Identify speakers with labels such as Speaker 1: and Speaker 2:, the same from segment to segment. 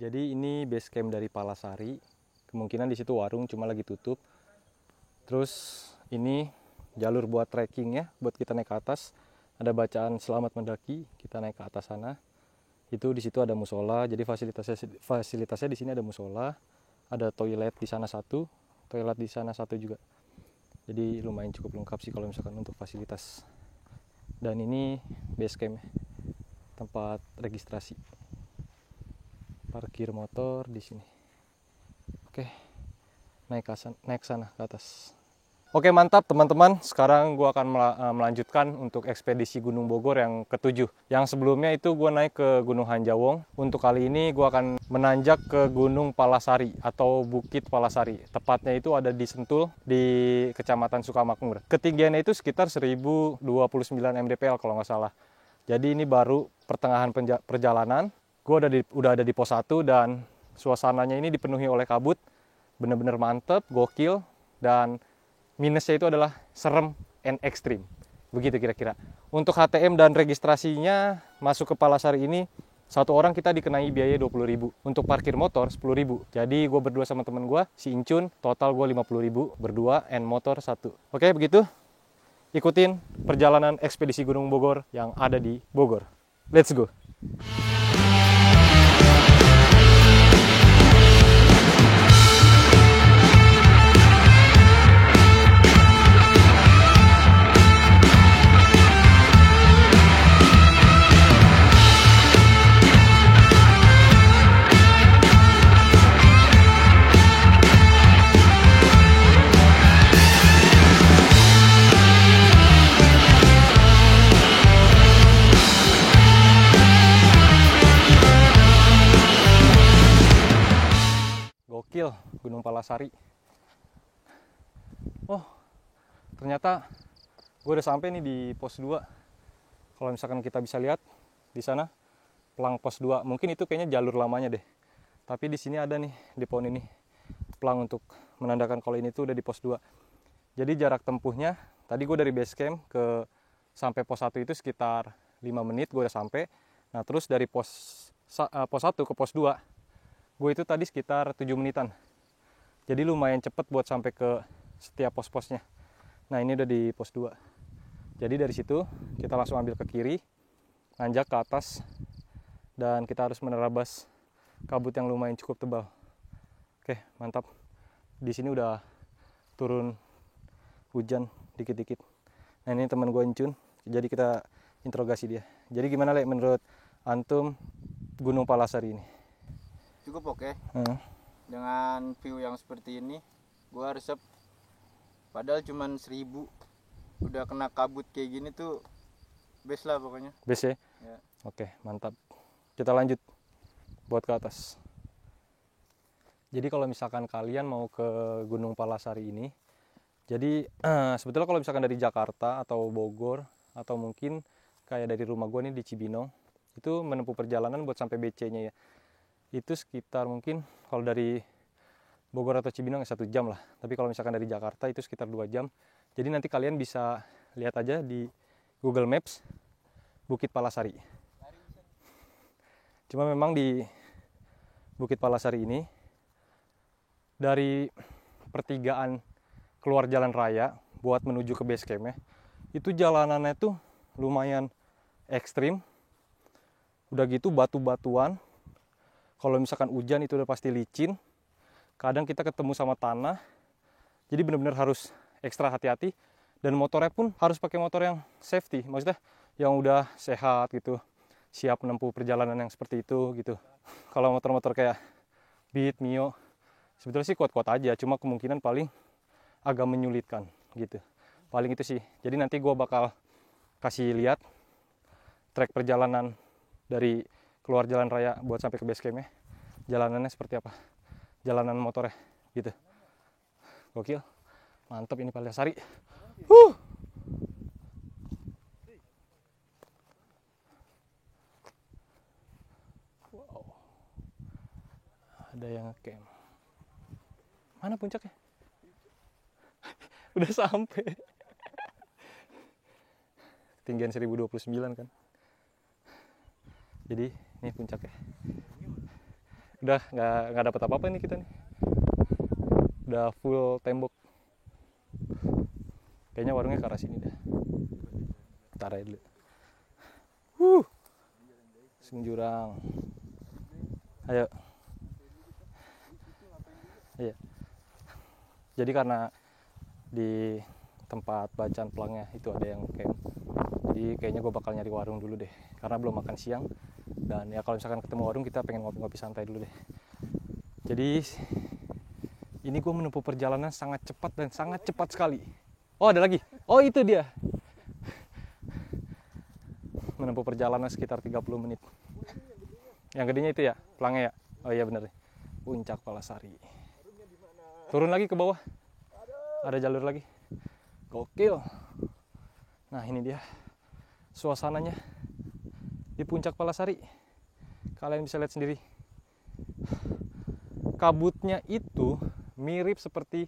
Speaker 1: Jadi ini base camp dari Palasari. Kemungkinan di situ warung cuma lagi tutup. Terus ini jalur buat trekking ya, buat kita naik ke atas. Ada bacaan selamat mendaki, kita naik ke atas sana. Itu di situ ada musola. Jadi fasilitasnya di sini ada musola, ada toilet di sana satu, toilet di sana satu juga. Jadi lumayan cukup lengkap sih kalau misalkan untuk fasilitas. Dan ini base camp, tempat registrasi. Parkir motor di sini. Oke, naik sana ke atas. Oke, mantap teman-teman. Sekarang gue akan melanjutkan untuk ekspedisi Gunung Bogor yang ke-7. Yang sebelumnya itu gue naik ke Gunung Hanjawong. Untuk kali ini gue akan menanjak ke Gunung Palasari atau Bukit Palasari. Tepatnya itu ada di Sentul, di Kecamatan Sukamakmur. Ketinggiannya itu sekitar 1029 mdpl kalau nggak salah. Jadi ini baru pertengahan perjalanan. Gue udah ada di pos 1 dan suasananya ini dipenuhi oleh kabut. Bener-bener mantep, gokil, dan minusnya itu adalah serem and ekstrim. Begitu kira-kira. Untuk HTM dan registrasinya masuk ke Palasari ini, satu orang kita dikenai biaya 20.000. Untuk parkir motor 10.000. Jadi gue berdua sama temen gue, si Incun, total gue 50.000 berdua and motor 1. Oke, begitu. Ikutin perjalanan ekspedisi Gunung Bogor yang ada di Bogor. Let's go. Gokil, Gunung Palasari. Oh, ternyata gue udah sampai nih di pos 2. Kalau misalkan kita bisa lihat di sana, pelang pos 2. Mungkin itu kayaknya jalur lamanya deh. Tapi di sini ada nih, di pohon ini, pelang untuk menandakan kalau ini tuh udah di pos 2. Jadi jarak tempuhnya, tadi gue dari base camp ke sampai pos 1 itu sekitar 5 menit gue udah sampai. Nah terus dari pos 1 ke pos 2, gue itu tadi sekitar 7 menitan. Jadi lumayan cepet buat sampai ke setiap pos-posnya. Nah ini udah di pos 2. Jadi dari situ kita langsung ambil ke kiri, nanjak ke atas, dan kita harus menerabas kabut yang lumayan cukup tebal. Oke, mantap. Di sini udah turun hujan dikit-dikit. Nah ini teman gue Incun, jadi kita interogasi dia. Jadi gimana Le menurut antum Gunung Palasari ini?
Speaker 2: Cukup oke. Dengan view yang seperti ini gua resep, padahal cuman 1.000 udah kena kabut kayak gini tuh best lah pokoknya.
Speaker 1: Best ya? Oke, mantap. Kita lanjut buat ke atas. Jadi kalau misalkan kalian mau ke Gunung Palasari ini, jadi sebetulnya kalau misalkan dari Jakarta atau Bogor atau mungkin kayak dari rumah gue nih di Cibinong, itu menempuh perjalanan buat sampai BC-nya ya. Itu sekitar mungkin kalau dari Bogor atau Cibinong 1 jam lah. Tapi kalau misalkan dari Jakarta itu sekitar 2 jam. Jadi nanti kalian bisa lihat aja di Google Maps Bukit Palasari. Cuma memang di Bukit Palasari ini, dari pertigaan keluar jalan raya buat menuju ke base camp-nya, itu jalanannya tuh lumayan ekstrim. Udah gitu batu-batuan. Kalau misalkan hujan itu udah pasti licin. Kadang kita ketemu sama tanah. Jadi benar-benar harus ekstra hati-hati. Dan motornya pun harus pakai motor yang safety. Maksudnya yang udah sehat gitu. Siap menempuh perjalanan yang seperti itu gitu. Kalau motor-motor kayak Beat, Mio, sebetulnya sih kuat-kuat aja. Cuma kemungkinan paling agak menyulitkan gitu. Paling itu sih. Jadi nanti gue bakal kasih lihat trek perjalanan dari keluar jalan raya buat sampai ke base camp-nya, jalanannya seperti apa, jalanan motornya gitu. Gokil, mantap ini Palasari. Wow, ada yang camp. Mana puncaknya? Udah sampai. Ketinggian 1029 kan. Jadi ini puncaknya. Udah nggak dapat apa-apa nih kita nih. Udah full tembok. Kayaknya warungnya ke arah sini dah. Ntar aja dulu. Sing jurang. Ayo. Iya. Jadi karena di tempat bacaan pelangnya itu ada yang camp. Jadi kayaknya gue bakal nyari warung dulu deh. Karena belum makan siang. Dan ya kalau misalkan ketemu warung kita pengen ngopi-ngopi santai dulu deh. Jadi ini gue menempuh perjalanan sangat cepat dan sangat cepat sekali. Oh ada lagi. Oh itu dia. Menempuh perjalanan sekitar 30 menit. Yang gedenya itu ya, pelangnya ya. Oh iya bener. Puncak Palasari. Turun lagi ke bawah. Ada jalur lagi. Gokil. Nah ini dia suasananya di Puncak Palasari. Kalian bisa lihat sendiri. Kabutnya itu mirip seperti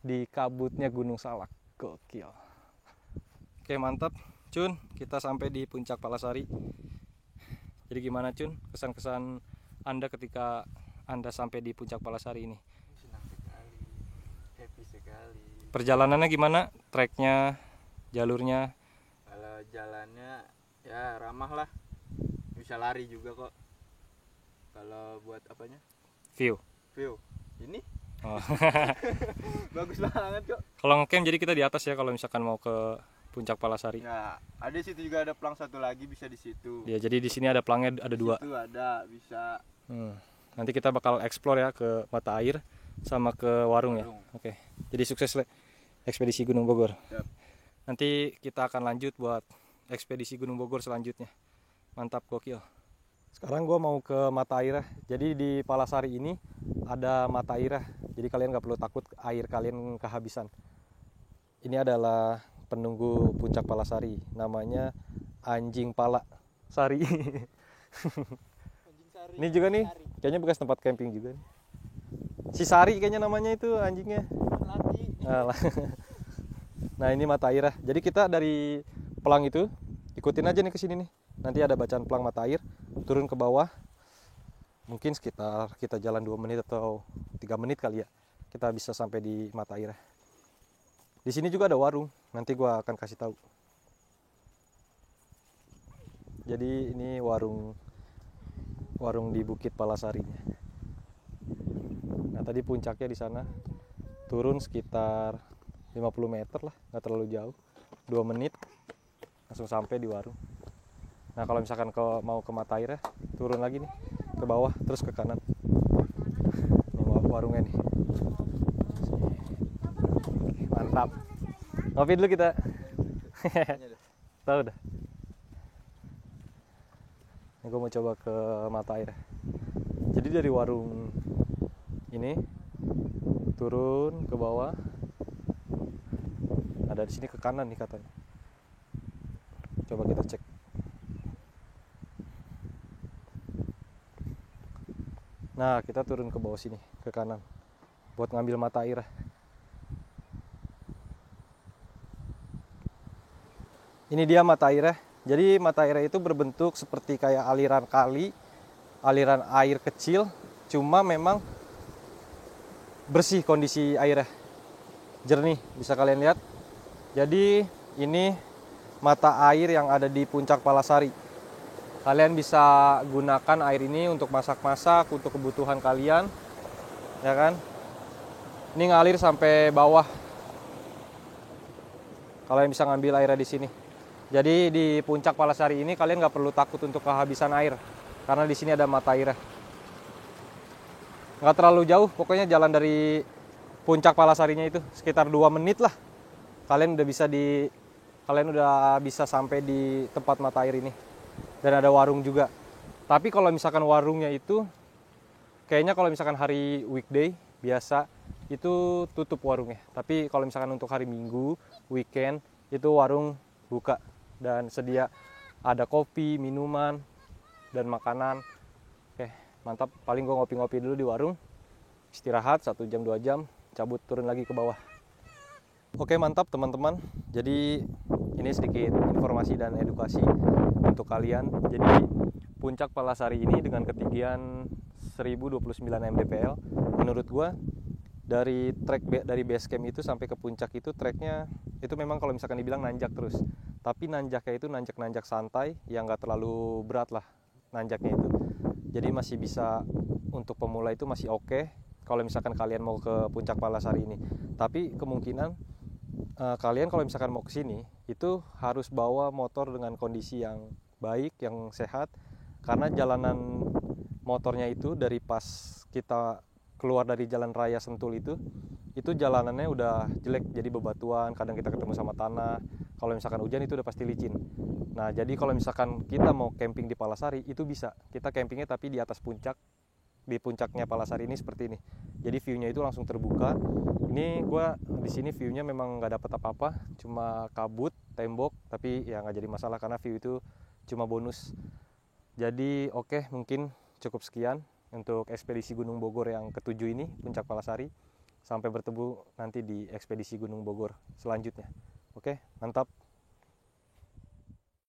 Speaker 1: di kabutnya Gunung Salak. Gokil. Oke mantap Cun, kita sampai di Puncak Palasari. Jadi gimana Cun, kesan-kesan Anda ketika Anda sampai di Puncak Palasari ini?
Speaker 2: Senang sekali, happy sekali.
Speaker 1: Perjalanannya gimana? Treknya, jalurnya?
Speaker 2: Kalau jalannya ya ramah lah, bisa lari juga kok. Kalau buat apanya?
Speaker 1: View.
Speaker 2: Ini
Speaker 1: Oh.
Speaker 2: bagus banget kok.
Speaker 1: Kalau ngecamp jadi kita di atas ya kalau misalkan mau ke Puncak Palasari.
Speaker 2: Ya, ada di situ juga ada pelang satu lagi, bisa di situ.
Speaker 1: Ya, jadi di sini ada pelangnya ada 2.
Speaker 2: Itu ada, bisa.
Speaker 1: Nanti kita bakal explore ya ke mata air sama ke warung ya. Oke. Jadi sukses ekspedisi Gunung Bogor.
Speaker 2: Yap.
Speaker 1: Nanti kita akan lanjut buat ekspedisi Gunung Bogor selanjutnya. Mantap, gokil. Sekarang gue mau ke mata air. Jadi di Palasari ini ada mata air. Jadi kalian nggak perlu takut air kalian kehabisan. Ini adalah penunggu Puncak Palasari, namanya Anjing Pala Sari. Ini juga nih, kayaknya bekas tempat camping juga nih. Si Sari kayaknya namanya itu anjingnya. Nah ini mata air. Jadi kita dari pelang itu ikutin aja nih ke sini nih. Nanti ada bacaan pelang mata air, turun ke bawah. Mungkin sekitar kita jalan 2 menit atau 3 menit kali ya. Kita bisa sampai di mata air. Di sini juga ada warung, nanti gua akan kasih tahu. Jadi ini warung di Bukit Palasarinya. Nah tadi puncaknya di sana, turun sekitar 50 meter lah, nggak terlalu jauh. 2 menit langsung sampai di warung. Nah kalau misalkan mau ke mata air, turun lagi nih ke bawah terus ke kanan. Ini warungnya nih. Mantap. Ngopi dulu kita. Tahu dah. Ini gue mau coba ke mata air. Jadi dari warung ini turun ke bawah. Ada di sini ke kanan nih katanya. Coba kita cek. Nah, kita turun ke bawah sini, ke kanan. Buat ngambil mata air. Ini dia mata airnya. Jadi mata airnya itu berbentuk seperti kayak aliran kali, aliran air kecil, cuma memang bersih kondisi airnya. Jernih, bisa kalian lihat. Jadi ini mata air yang ada di Puncak Palasari. Kalian bisa gunakan air ini untuk masak-masak, untuk kebutuhan kalian. Ya kan? Ini ngalir sampai bawah. Kalian bisa ngambil airnya di sini. Jadi di Puncak Palasari ini kalian nggak perlu takut untuk kehabisan air, karena di sini ada mata airnya. Nggak terlalu jauh, pokoknya jalan dari Puncak Palasarinya itu sekitar 2 menit lah. Kalian udah bisa sampai di tempat mata air ini. Dan ada warung juga. Tapi kalau misalkan warungnya itu, kayaknya kalau misalkan hari weekday biasa itu tutup warungnya. Tapi kalau misalkan untuk hari Minggu, weekend itu warung buka. Dan sedia ada kopi, minuman, dan makanan. Oke, mantap. Paling gue ngopi-ngopi dulu di warung, istirahat 1 jam 2 jam, cabut turun lagi ke bawah. Oke, mantap teman-teman. Jadi ini sedikit informasi dan edukasi untuk kalian. Jadi Puncak Palasari ini dengan ketinggian 1029 mdpl. Menurut gua dari dari base camp itu sampai ke puncak itu treknya itu memang kalau misalkan dibilang nanjak terus, tapi nanjaknya itu nanjak santai yang nggak terlalu berat lah nanjaknya itu. Jadi masih bisa untuk pemula itu masih oke kalau misalkan kalian mau ke puncak Palasari ini. Tapi kemungkinan kalian kalau misalkan mau ke sini itu harus bawa motor dengan kondisi yang baik, yang sehat, karena jalanan motornya itu dari pas kita keluar dari jalan raya Sentul itu jalanannya udah jelek, jadi bebatuan, kadang kita ketemu sama tanah, kalau misalkan hujan itu udah pasti licin. Nah jadi kalau misalkan kita mau camping di Palasari itu bisa, kita campingnya tapi di atas puncak, di puncaknya Palasari ini seperti ini, jadi viewnya itu langsung terbuka. Ini gue di sini viewnya memang nggak dapat apa-apa, cuma kabut, tembok, tapi ya nggak jadi masalah karena view itu cuma bonus. Jadi oke, mungkin cukup sekian untuk ekspedisi Gunung Bogor yang ketujuh ini, Puncak Palasari. Sampai bertemu nanti di ekspedisi Gunung Bogor selanjutnya. Oke, mantap.